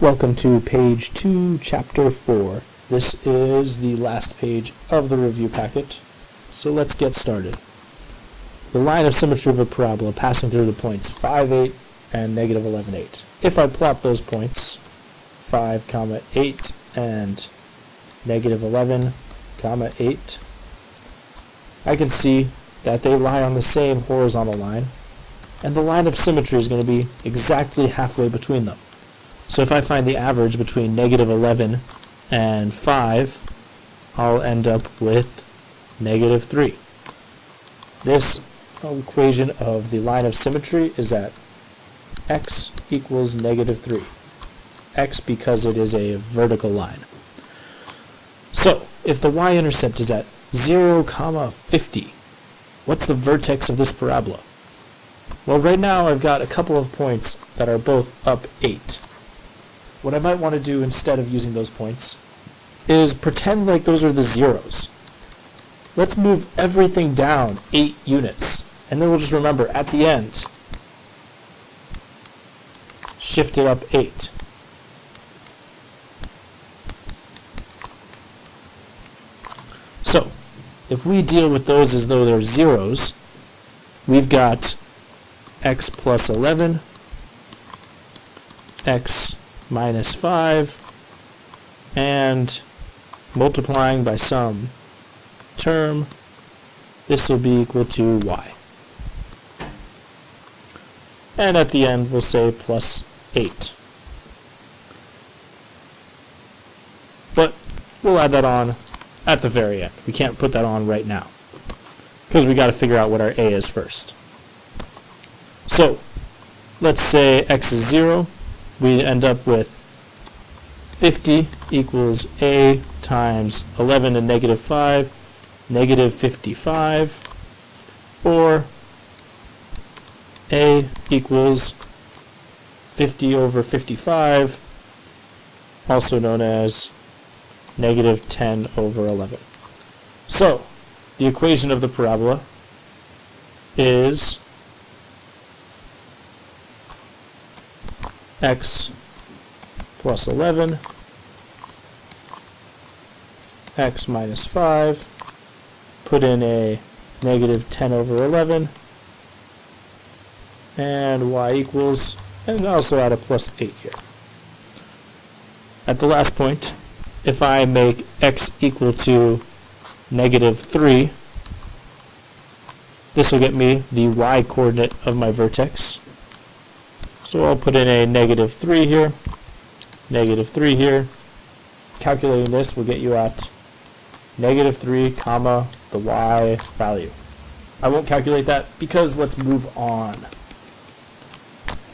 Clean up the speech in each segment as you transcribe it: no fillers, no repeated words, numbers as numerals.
Welcome to page 2, chapter 4. This is the last page of the review packet, so let's get started. The line of symmetry of a parabola passing through the points 5, 8, and negative 11, 8. If I plot those points, 5, 8, and negative 11, 8, I can see that they lie on the same horizontal line, and the line of symmetry is going to be exactly halfway between them. So if I find the average between negative 11 and 5, I'll end up with negative 3. This equation of the line of symmetry is that x equals negative 3. X because it is a vertical line. So if the y-intercept is at 0, 50, what's the vertex of this parabola? Well, right now I've got a couple of points that are both up 8. What I might want to do instead of using those points is pretend like those are the zeros. Let's move everything down 8 units, and then we'll just remember at the end, shift it up 8. So, if we deal with those as though they're zeros, we've got x plus 11, x minus 5, and multiplying by some term, this will be equal to y. And at the end, we'll say plus 8. But we'll add that on at the very end. We can't put that on right now, because we got to figure out what our a is first. So, let's say x is 0. We end up with 50 equals a times 11 and negative 5, negative 55, or a equals 50 over 55, also known as negative 10 over 11. So, the equation of the parabola is x plus 11, x minus 5, put in a negative 10 over 11, and y equals, and also add a plus 8 here. At the last point, if I make x equal to negative 3, this will get me the y coordinate of my vertex. So I'll put in a negative 3 here, negative 3 here. Calculating this will get you at negative 3, comma, the y value. I won't calculate that because let's move on.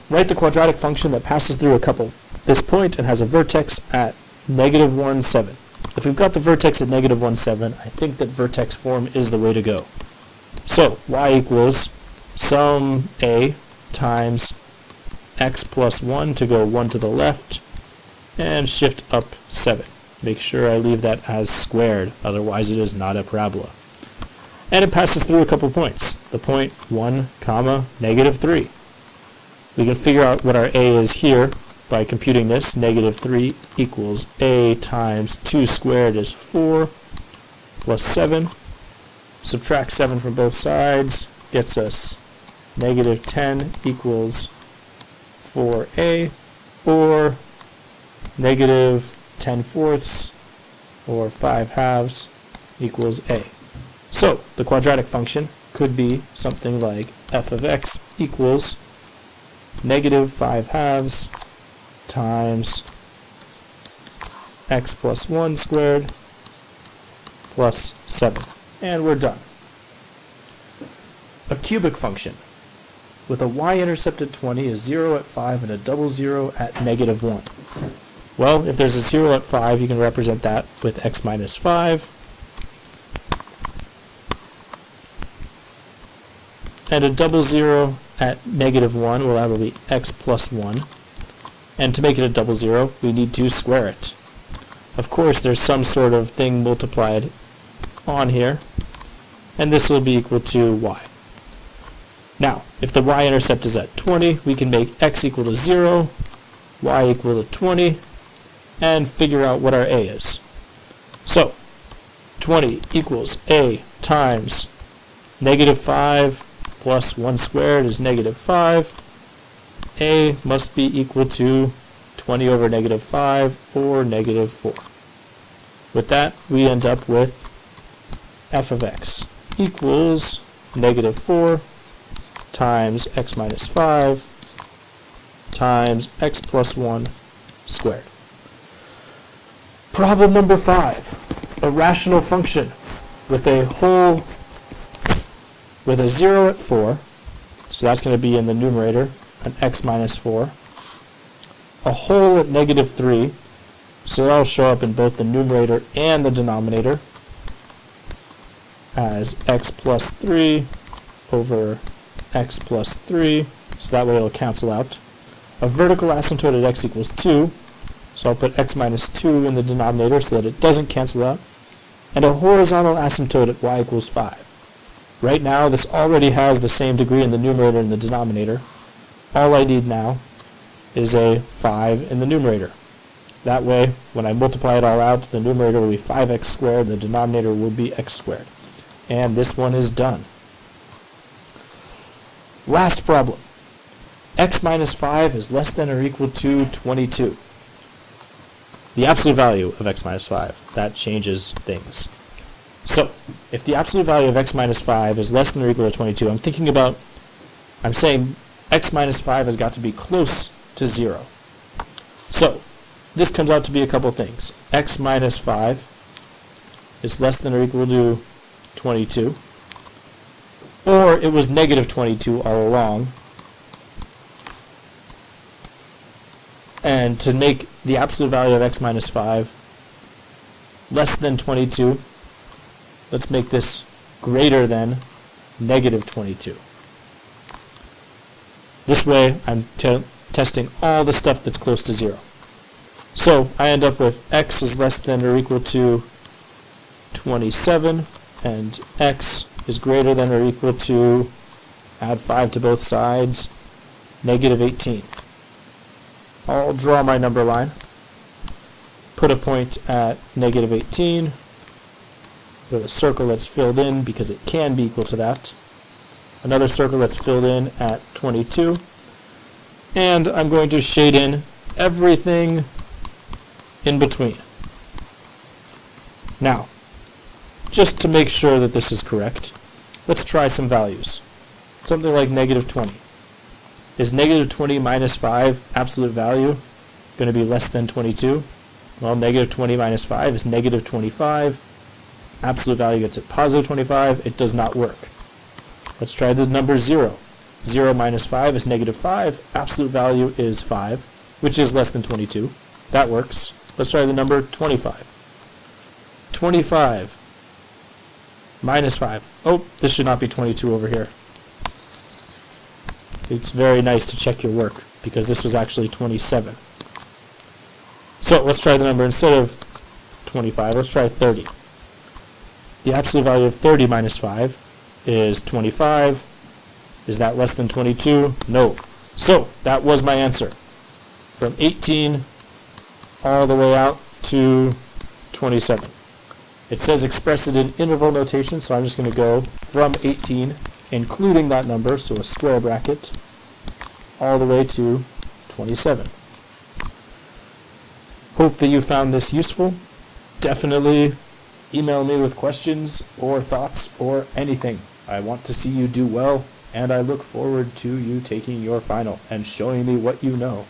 Write the quadratic function that passes through this point and has a vertex at negative 1, 7. If we've got the vertex at negative 1, 7, I think that vertex form is the way to go. So y equals sum a times x plus 1 to go 1 to the left, and shift up 7. Make sure I leave that as squared, otherwise it is not a parabola. And it passes through a couple points. The point 1, negative 3. We can figure out what our a is here by computing this. Negative 3 equals a times 2 squared is 4, plus 7. Subtract 7 from both sides, gets us negative 10 equals 4a, or negative 10 fourths, or 5 halves, equals a. So, the quadratic function could be something like f of x equals negative 5 halves times x plus 1 squared plus 7. And we're done. A cubic function with a y-intercept at 20, a 0 at 5, and a double 0 at negative 1. Well, if there's a 0 at 5, you can represent that with x minus 5. And a double 0 at negative 1 will that'll be x plus 1. And to make it a double 0, we need to square it. Of course, there's some sort of thing multiplied on here, and this will be equal to y. Now, if the y-intercept is at 20, we can make x equal to 0, y equal to 20, and figure out what our a is. So 20 equals a times negative 5 plus 1 squared is negative 5. A must be equal to 20 over negative 5, or negative 4. With that, we end up with f of x equals negative 4 times x minus 5 times x plus 1 squared. Problem number 5. A rational function with a 0 at 4, so that's going to be in the numerator, an x minus 4. A whole at negative 3, so that'll show up in both the numerator and the denominator as x plus 3 over x plus 3, so that way it'll cancel out. A vertical asymptote at x equals 2, so I'll put x minus 2 in the denominator so that it doesn't cancel out. And a horizontal asymptote at y equals 5. Right now, this already has the same degree in the numerator and the denominator. All I need now is a 5 in the numerator. That way, when I multiply it all out, the numerator will be 5x squared, the denominator will be x squared. And this one is done. Last problem. X minus 5 is less than or equal to 22. The absolute value of x minus 5. That changes things. So, if the absolute value of x minus 5 is less than or equal to 22, I'm saying x minus 5 has got to be close to 0. So, this comes out to be a couple things. X minus 5 is less than or equal to 22. Or it was negative 22 all along. And to make the absolute value of x minus 5 less than 22, let's make this greater than negative 22. This way, I'm testing all the stuff that's close to 0. So I end up with x is less than or equal to 27, and x is greater than or equal to, add 5 to both sides, negative 18. I'll draw my number line, put a point at negative 18, with a circle that's filled in because it can be equal to that, another circle that's filled in at 22, and I'm going to shade in everything in between. Now, just to make sure that this is correct, let's try some values. Something like negative 20. Is negative 20 minus 5 absolute value going to be less than 22? Well, negative 20 minus 5 is negative 25. Absolute value gets it positive 25. It does not work. Let's try the number 0. 0 minus 5 is negative 5. Absolute value is 5, which is less than 22. That works. Let's try the number 25. 25 minus 5. Oh, this should not be 22 over here. It's very nice to check your work, because this was actually 27. So let's try the number, instead of 25, let's try 30. The absolute value of 30 minus 5 is 25. Is that less than 22? No. So that was my answer. From 18 all the way out to 27. It says express it in interval notation, so I'm just going to go from 18, including that number, so a square bracket, all the way to 27. Hope that you found this useful. Definitely email me with questions or thoughts or anything. I want to see you do well, and I look forward to you taking your final and showing me what you know.